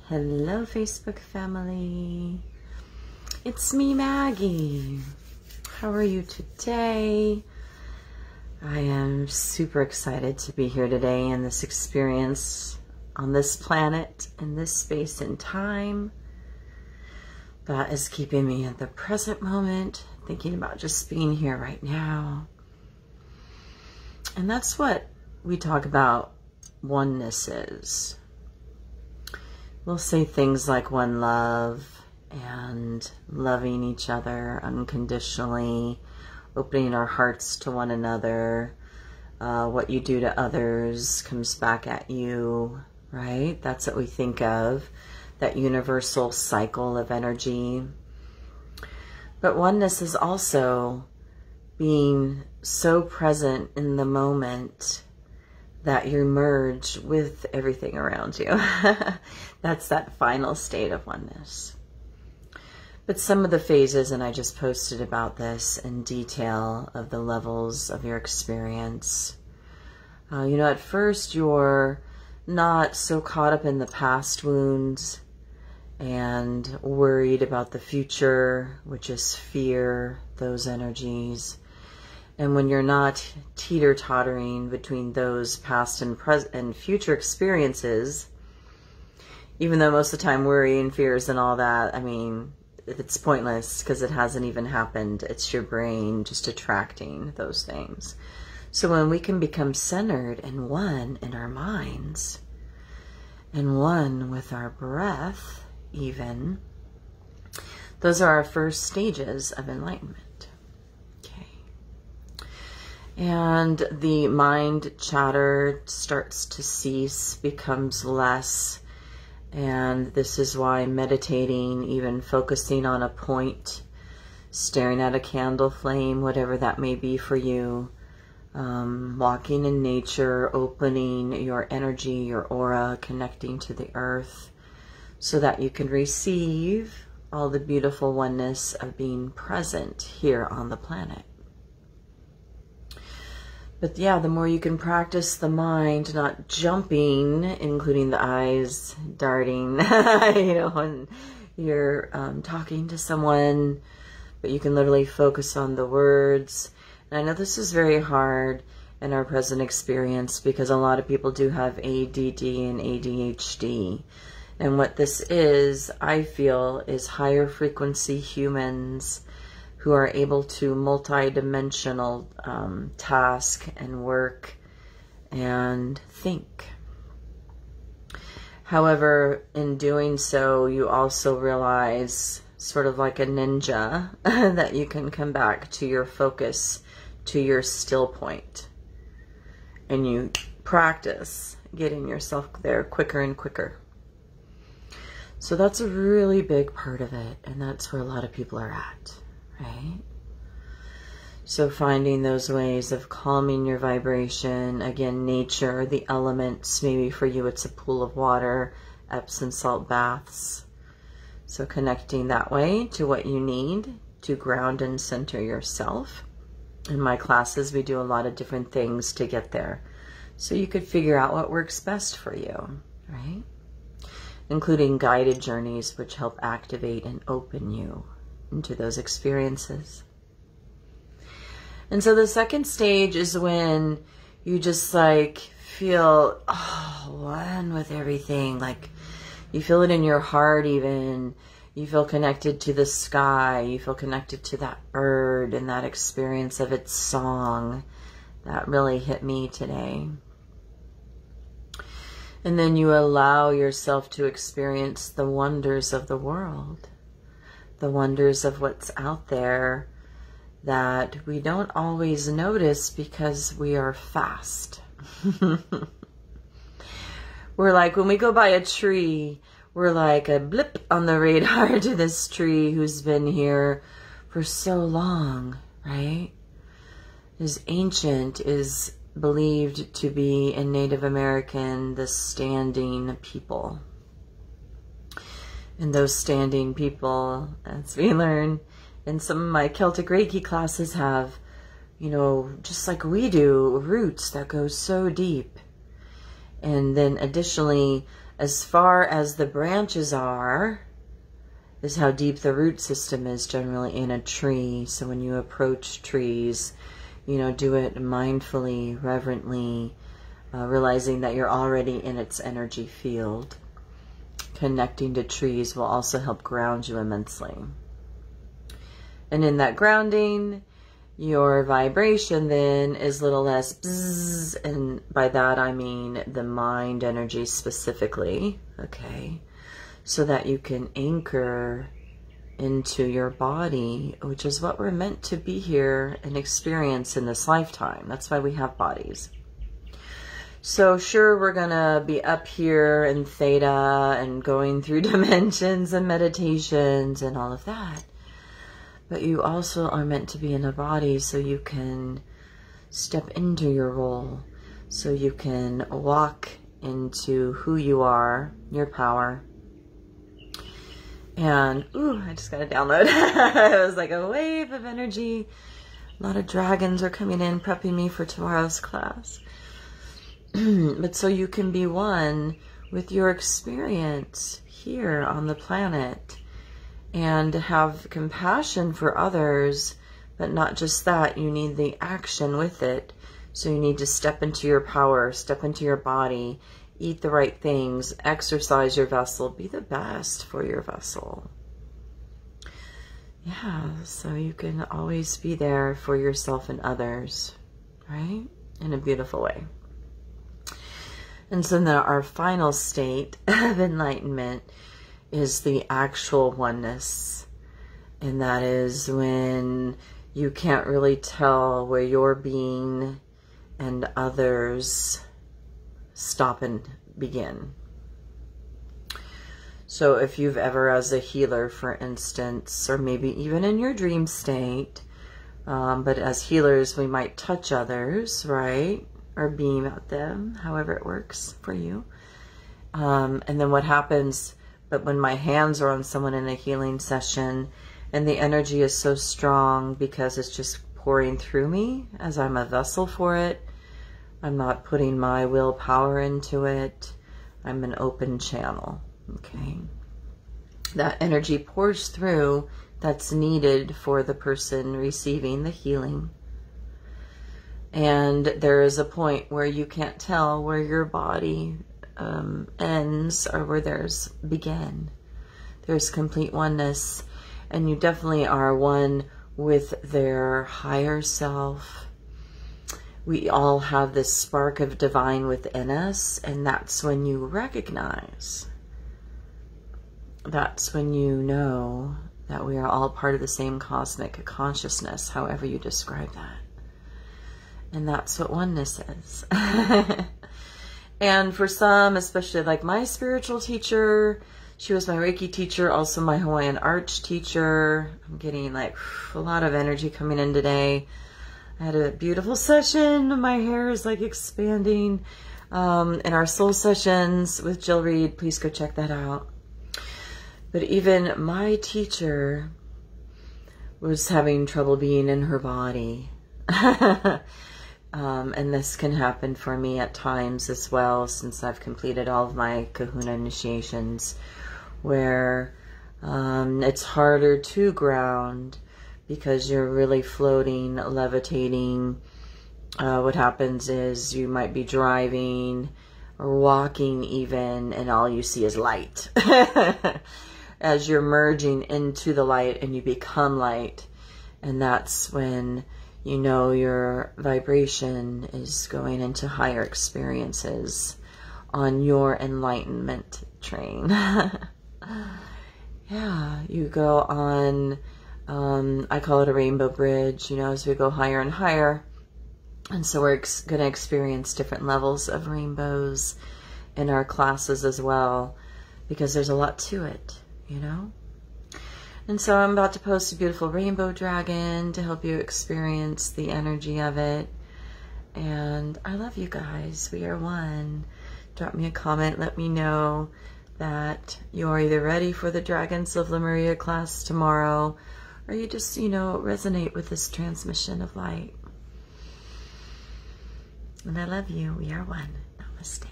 Hello, Facebook family. It's me, Maggie. How are you today? I am super excited to be here today in this experience on this planet, in this space and time. That is keeping me at the present moment, thinking about just being here right now. And that's what we talk about oneness is. We'll say things like one love and loving each other unconditionally, opening our hearts to one another. What you do to others comes back at you, right? That's what we think of, that universal cycle of energy. But oneness is also being so present in the moment that you merge with everything around you. That's that final state of oneness. But some of the phases, and I just posted about this in detail of the levels of your experience. You know, at first you're not so caught up in the past wounds and worried about the future, which is fear, those energies. And when you're not teeter-tottering between those past and present and future experiences, even though most of the time worry and fears and all that, I mean, it's pointless because it hasn't even happened. It's your brain just attracting those things. So when we can become centered and one in our minds and one with our breath even, those are our first stages of enlightenment. And the mind chatter starts to cease, becomes less. And this is why meditating, even focusing on a point, staring at a candle flame, whatever that may be for you, walking in nature, opening your energy, your aura, connecting to the earth so that you can receive all the beautiful oneness of being present here on the planet. But yeah, the more you can practice the mind not jumping, including the eyes darting, you know, when you're talking to someone, but you can literally focus on the words. And I know this is very hard in our present experience because a lot of people do have ADD and ADHD. And what this is, I feel, is higher frequency humans who are able to multi-dimensional task and work and think. However, in doing so, you also realize, sort of like a ninja, that you can come back to your focus, to your still point. And you practice getting yourself there quicker and quicker. So that's a really big part of it, and that's where a lot of people are at. Right? So finding those ways of calming your vibration, again, nature, the elements, maybe for you it's a pool of water, Epsom salt baths. So connecting that way to what you need to ground and center yourself. In my classes, we do a lot of different things to get there. So you could figure out what works best for you, right? Including guided journeys, which help activate and open you into those experiences. And so the second stage is when you just like feel one with everything. Like you feel it in your heart even. You feel connected to the sky. You feel connected to that bird and that experience of its song. That really hit me today. And then you allow yourself to experience the wonders of the world. The wonders of what's out there that we don't always notice because we are fast. We're like, when we go by a tree, we're like a blip on the radar to this tree who's been here for so long, right? Is ancient, is believed to be in Native American, the standing people. And those standing people, as we learn in some of my Celtic Reiki classes, have, you know, just like we do, roots that go so deep. And then additionally, As far as the branches are, is how deep the root system is generally in a tree. So when you approach trees, you know, do it mindfully, reverently, realizing that you're already in its energy field. Connecting to trees will also help ground you immensely. And in that grounding, your vibration then is a little less bzzz, and by that I mean the mind energy specifically, okay? So that you can anchor into your body, which is what we're meant to be here and experience in this lifetime. That's why we have bodies. So sure, we're gonna be up here in theta and going through dimensions and meditations and all of that. But you also are meant to be in a body so you can step into your role, so you can walk into who you are, your power. And, ooh, I just got a download. It was like a wave of energy. A lot of dragons are coming in, prepping me for tomorrow's class. But so you can be one with your experience here on the planet and have compassion for others, but not just that, you need the action with it. So you need to step into your power, step into your body, eat the right things, exercise your vessel, be the best for your vessel. Yeah, so you can always be there for yourself and others, right? In a beautiful way. And so then our final state of enlightenment is the actual oneness. And that is when you can't really tell where your being and others stop and begin. So if you've ever, as a healer, for instance, or maybe even in your dream state, but as healers, we might touch others, right? Or beam at them, however it works for you. And then what happens, but when my hands are on someone in a healing session and the energy is so strong because it's just pouring through me as I'm a vessel for it, I'm not putting my willpower into it, I'm an open channel, okay? That energy pours through that's needed for the person receiving the healing. And there is a point where you can't tell where your body ends or where theirs begin. There's complete oneness, and you definitely are one with their higher self. We all have this spark of divine within us, and that's when you recognize. That's when you know that we are all part of the same cosmic consciousness, however you describe that. And that's what oneness is. And for some, especially like my spiritual teacher, she was my Reiki teacher, also my Hawaiian arch teacher. I'm getting like a lot of energy coming in today. I had a beautiful session. My hair is like expanding. In our soul sessions with Jill Reed, please go check that out. But even my teacher was having trouble being in her body. And this can happen for me at times as well, since I've completed all of my Kahuna initiations, where it's harder to ground because you're really floating, levitating. What happens is you might be driving or walking even, and all you see is light. As you're merging into the light and you become light, and that's when you know your vibration is going into higher experiences on your enlightenment train. Yeah, you go on, I call it a rainbow bridge, you know, as we go higher and higher. And so we're going to experience different levels of rainbows in our classes as well, because there's a lot to it, you know? And so I'm about to post a beautiful rainbow dragon to help you experience the energy of it. And I love you guys. We are one. Drop me a comment. Let me know that you're either ready for the Dragons of Lemuria class tomorrow, or you just, you know, resonate with this transmission of light. And I love you. We are one. Namaste.